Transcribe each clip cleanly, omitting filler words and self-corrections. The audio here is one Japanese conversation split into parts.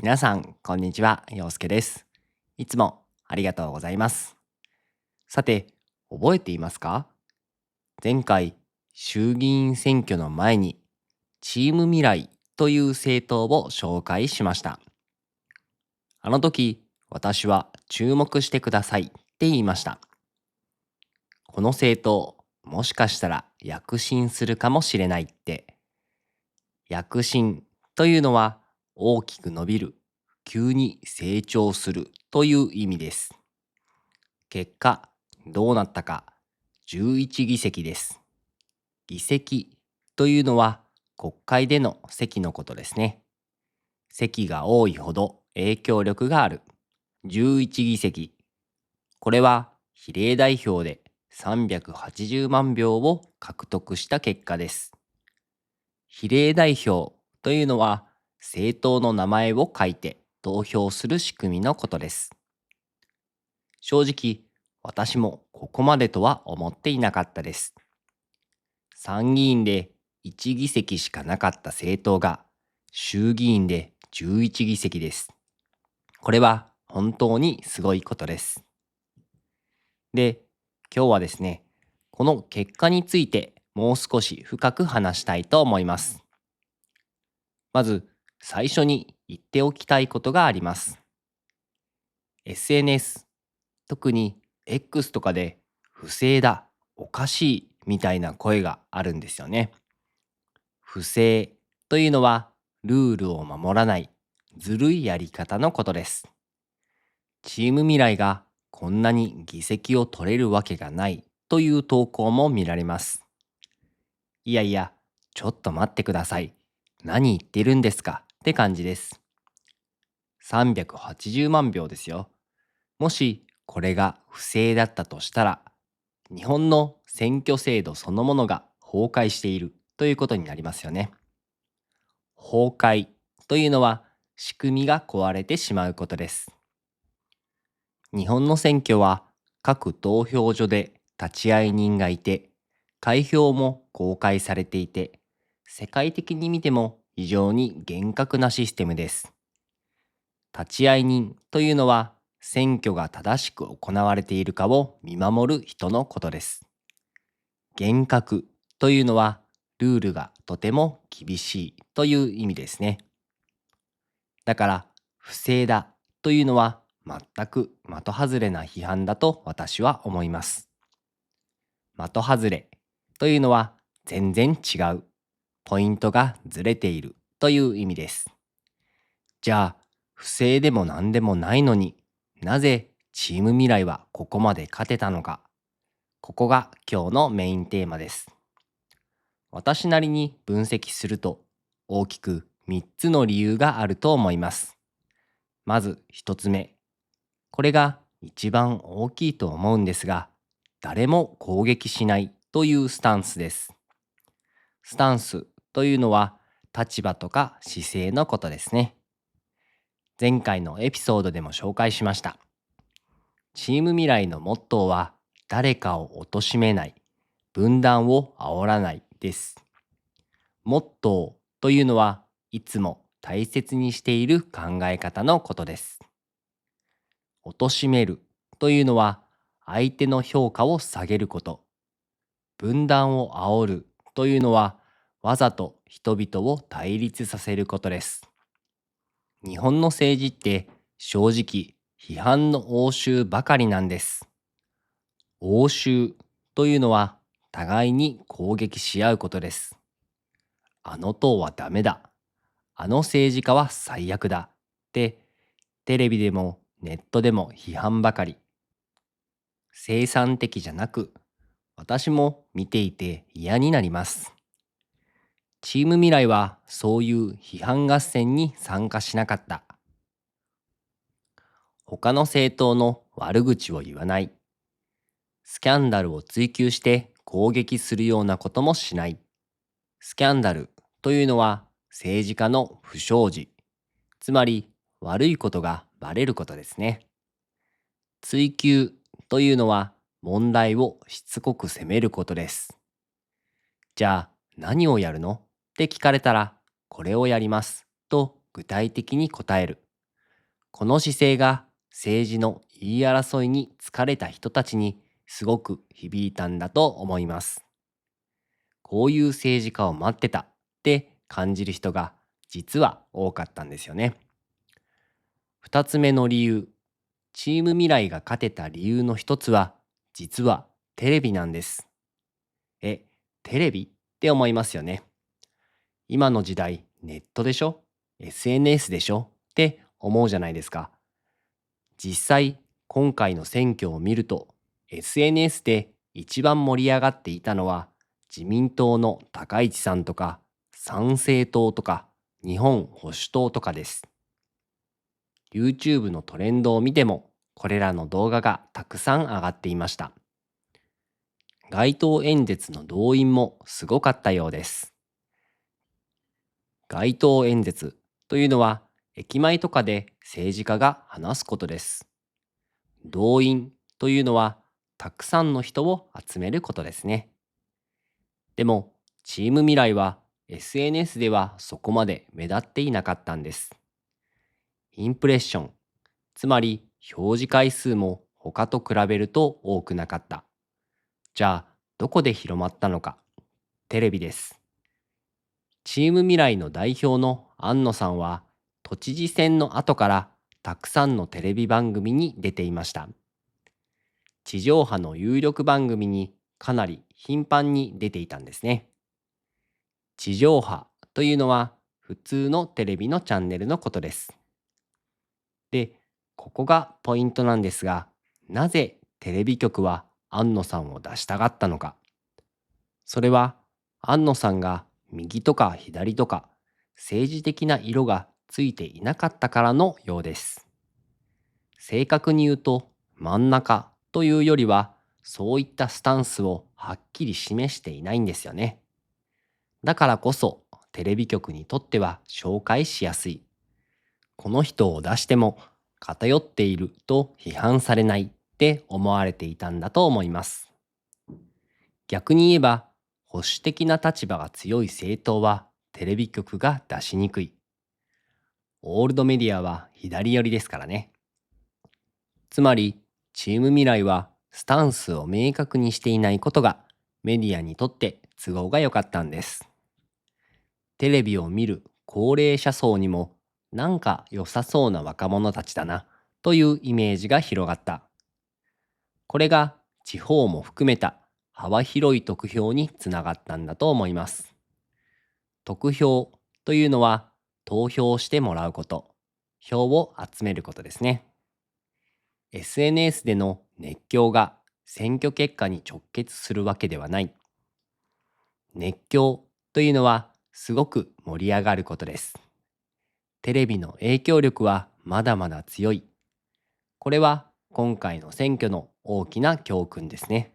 皆さん、こんにちは。陽介です。いつもありがとうございます。さて、覚えていますか？前回、衆議院選挙の前に、チーム未来という政党を紹介しました。あの時、私は注目してくださいって言いました。この政党、もしかしたら躍進するかもしれないって。躍進というのは大きく伸びる、急に成長するという意味です。結果、どうなったか、11議席です。議席というのは国会での席のことですね。席が多いほど影響力がある。11議席。これは比例代表で380万票を獲得した結果です。比例代表というのは政党の名前を書いて投票する仕組みのことです。正直、私もここまでとは思っていなかったです。参議院で1議席しかなかった政党が衆議院で11議席です。これは本当にすごいことです。で、今日はですね、この結果についてもう少し深く話したいと思います。まず、最初に言っておきたいことがあります。SNS、特に X とかで不正だ、おかしいみたいな声があるんですよね。不正というのはルールを守らないずるいやり方のことです。チーム未来がこんなに議席を取れるわけがないという投稿も見られます。いやいや、ちょっと待ってください。何言ってるんですかって感じです。380万票ですよ。もしこれが不正だったとしたら、日本の選挙制度そのものが崩壊しているということになりますよね。崩壊というのは仕組みが壊れてしまうことです。日本の選挙は各投票所で立会人がいて、開票も公開されていて、世界的に見ても非常に厳格なシステムです。立会人というのは選挙が正しく行われているかを見守る人のことです。厳格というのはルールがとても厳しいという意味ですね。だから不正だというのは全く的外れな批判だと私は思います。的外れというのは全然違う。ポイントがずれているという意味です。じゃあ、不正でも何でもないのになぜチーム未来はここまで勝てたのか。ここが今日のメインテーマです。私なりに分析すると大きく3つの理由があると思います。まず1つ目。これが一番大きいと思うんですが、誰も攻撃しないというスタンスです。スタンスというのは立場とか姿勢のことですね。前回のエピソードでも紹介しました。チーム未来のモットーは誰かを貶めない、分断を煽らないです。モットーというのはいつも大切にしている考え方のことです。貶めるというのは相手の評価を下げること。分断を煽るというのはわざと人々を対立させることです。日本の政治って正直批判の応酬ばかりなんです。応酬というのは互いに攻撃し合うことです。あの党はダメだ。あの政治家は最悪だ。ってテレビでもネットでも批判ばかり。生産的じゃなく、私も見ていて嫌になります。チーム未来はそういう批判合戦に参加しなかった。他の政党の悪口を言わない。スキャンダルを追求して攻撃するようなこともしない。スキャンダルというのは政治家の不祥事、つまり悪いことがバレることですね。追及というのは問題をしつこく責めることです。じゃあ何をやるのって聞かれたら、これをやりますと具体的に答える。この姿勢が政治の言い争いに疲れた人たちにすごく響いたんだと思います。こういう政治家を待ってたって感じる人が実は多かったんですよね。二つ目の理由、チーム未来が勝てた理由の一つは、実はテレビなんです。え、テレビって思いますよね。今の時代、ネットでしょ？ SNS でしょって思うじゃないですか。実際、今回の選挙を見ると、SNS で一番盛り上がっていたのは、自民党の高市さんとか、参政党とか、日本保守党とかです。YouTube のトレンドを見ても、これらの動画がたくさん上がっていました。街頭演説の動員もすごかったようです。街頭演説というのは、駅前とかで政治家が話すことです。動員というのは、たくさんの人を集めることですね。でも、チーム未来は SNS ではそこまで目立っていなかったんです。インプレッション、つまり表示回数も他と比べると多くなかった。じゃあ、どこで広まったのか。テレビです。チーム未来の代表の安野さんは、都知事選の後からたくさんのテレビ番組に出ていました。地上波の有力番組にかなり頻繁に出ていたんですね。地上波というのは普通のテレビのチャンネルのことです。で、ここがポイントなんですが、なぜテレビ局は安野さんを出したがったのか。それは安野さんが右とか左とか政治的な色がついていなかったからのようです。正確に言うと真ん中というよりはそういったスタンスをはっきり示していないんですよね。だからこそテレビ局にとっては紹介しやすい。この人を出しても偏っていると批判されないって思われていたんだと思います。逆に言えば保守的な立場が強い政党はテレビ局が出しにくい。オールドメディアは左寄りですからね。つまりチーム未来はスタンスを明確にしていないことがメディアにとって都合が良かったんです。テレビを見る高齢者層にもなんか良さそうな若者たちだなというイメージが広がった。これが地方も含めた幅広い得票につながったんだと思います。得票というのは投票してもらうこと、票を集めることですね。SNS での熱狂が選挙結果に直結するわけではない。熱狂というのはすごく盛り上がることです。テレビの影響力はまだまだ強い。これは今回の選挙の大きな教訓ですね。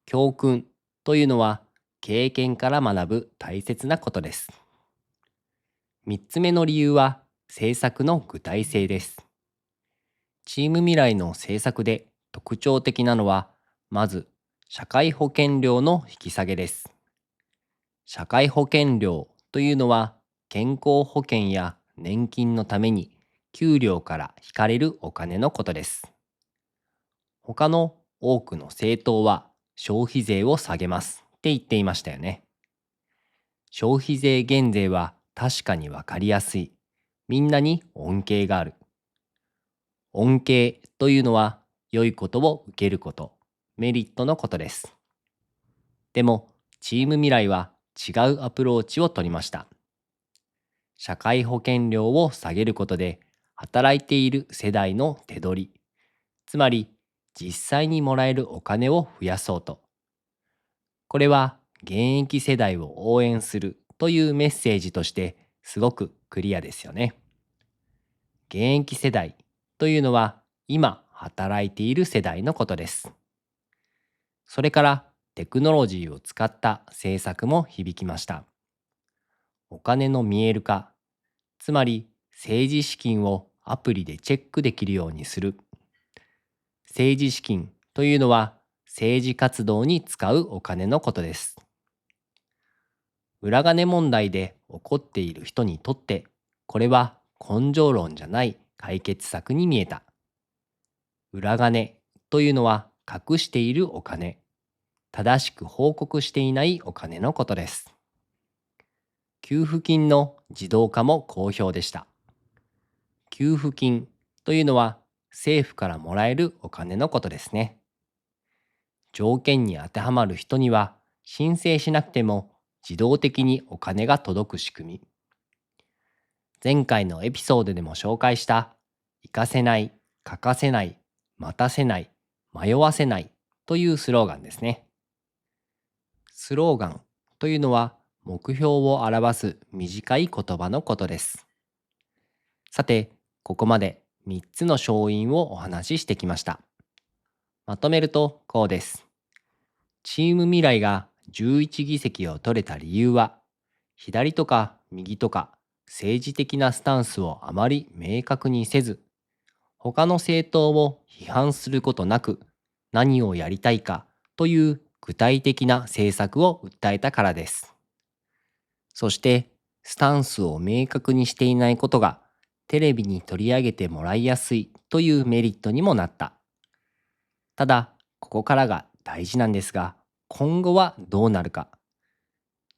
教訓というのは経験から学ぶ大切なことです。三つ目の理由は政策の具体性です。チーム未来の政策で特徴的なのは、まず社会保険料の引き下げです。社会保険料というのは健康保険や年金のために給料から引かれるお金のことです。他の多くの政党は消費税を下げますって言っていましたよね。消費税減税は確かにわかりやすい。みんなに恩恵がある。恩恵というのは良いことを受けること、メリットのことです。でも、チーム未来は違うアプローチを取りました。社会保険料を下げることで、働いている世代の手取り、つまり実際にもらえるお金を増やそうと。これは現役世代を応援するというメッセージとしてすごくクリアですよね。現役世代というのは今働いている世代のことです。それからテクノロジーを使った政策も響きました。お金の見える化、つまり政治資金をアプリでチェックできるようにする。政治資金というのは政治活動に使うお金のことです。裏金問題で怒っている人にとって、これは根性論じゃない解決策に見えた。裏金というのは隠しているお金、正しく報告していないお金のことです。給付金の自動化も好評でした。給付金というのは政府からもらえるお金のことですね。条件に当てはまる人には申請しなくても自動的にお金が届く仕組み。前回のエピソードでも紹介した活かせない、欠かせない、待たせない、迷わせないというスローガンですね。スローガンというのは目標を表す短い言葉のことです。さて、ここまで3つの勝因をお話ししてきました。まとめるとこうです。チーム未来が11議席を取れた理由は、左とか右とか政治的なスタンスをあまり明確にせず、他の政党を批判することなく、何をやりたいかという具体的な政策を訴えたからです。そして、スタンスを明確にしていないことが、テレビに取り上げてもらいやすいというメリットにもなった。ただ、ここからが大事なんですが、今後はどうなるか。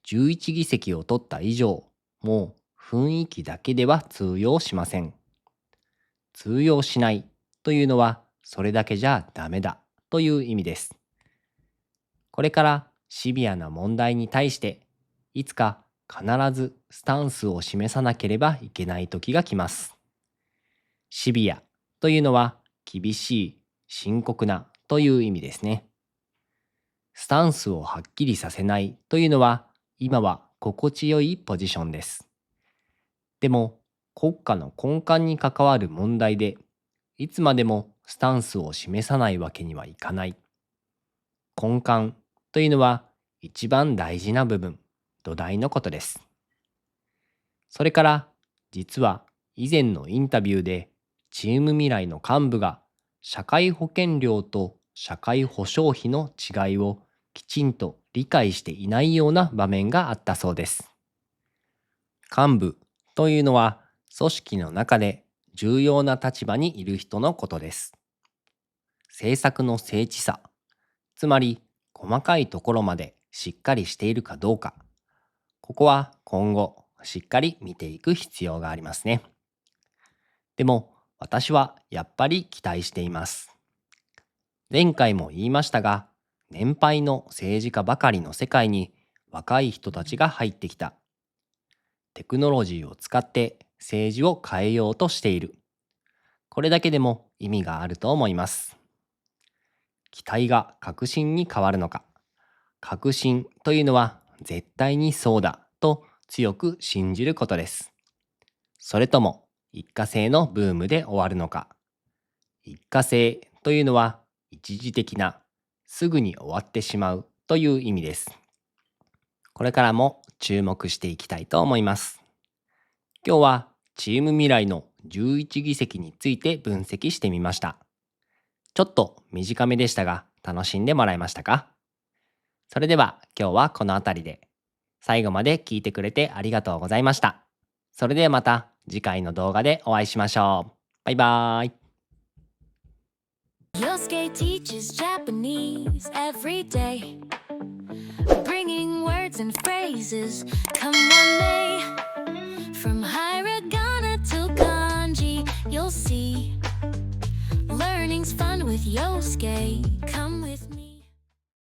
11議席を取った以上、もう雰囲気だけでは通用しません。通用しないというのは、それだけじゃダメだという意味です。これからシビアな問題に対して、いつか必ずスタンスを示さなければいけない時が来ます。シビアというのは厳しい、深刻なという意味ですね。スタンスをはっきりさせないというのは今は心地よいポジションです。でも国家の根幹に関わる問題でいつまでもスタンスを示さないわけにはいかない。根幹というのは一番大事な部分、土台のことです。それから実は以前のインタビューでチーム未来の幹部が社会保険料と社会保障費の違いをきちんと理解していないような場面があったそうです。幹部というのは組織の中で重要な立場にいる人のことです。政策の精緻さ、つまり細かいところまでしっかりしているかどうか、ここは今後しっかり見ていく必要がありますね。でも私はやっぱり期待しています。前回も言いましたが、年配の政治家ばかりの世界に若い人たちが入ってきた。テクノロジーを使って政治を変えようとしている。これだけでも意味があると思います。期待が確信に変わるのか。確信というのは絶対にそうだと強く信じることです。それとも一過性のブームで終わるのか。一過性というのは一時的な、すぐに終わってしまうという意味です。これからも注目していきたいと思います。今日はチーム未来の11議席について分析してみました。ちょっと短めでしたが楽しんでもらえましたか？それでは今日はこの辺りで。最後まで聞いてくれてありがとうございました。それではまた次回の動画でお会いしましょう。バイバーイ。Yosuke teaches Japanese every day, bringing words and phrases. Come one day, from hiragana to kanji, you'll see learning's fun with Yosuke.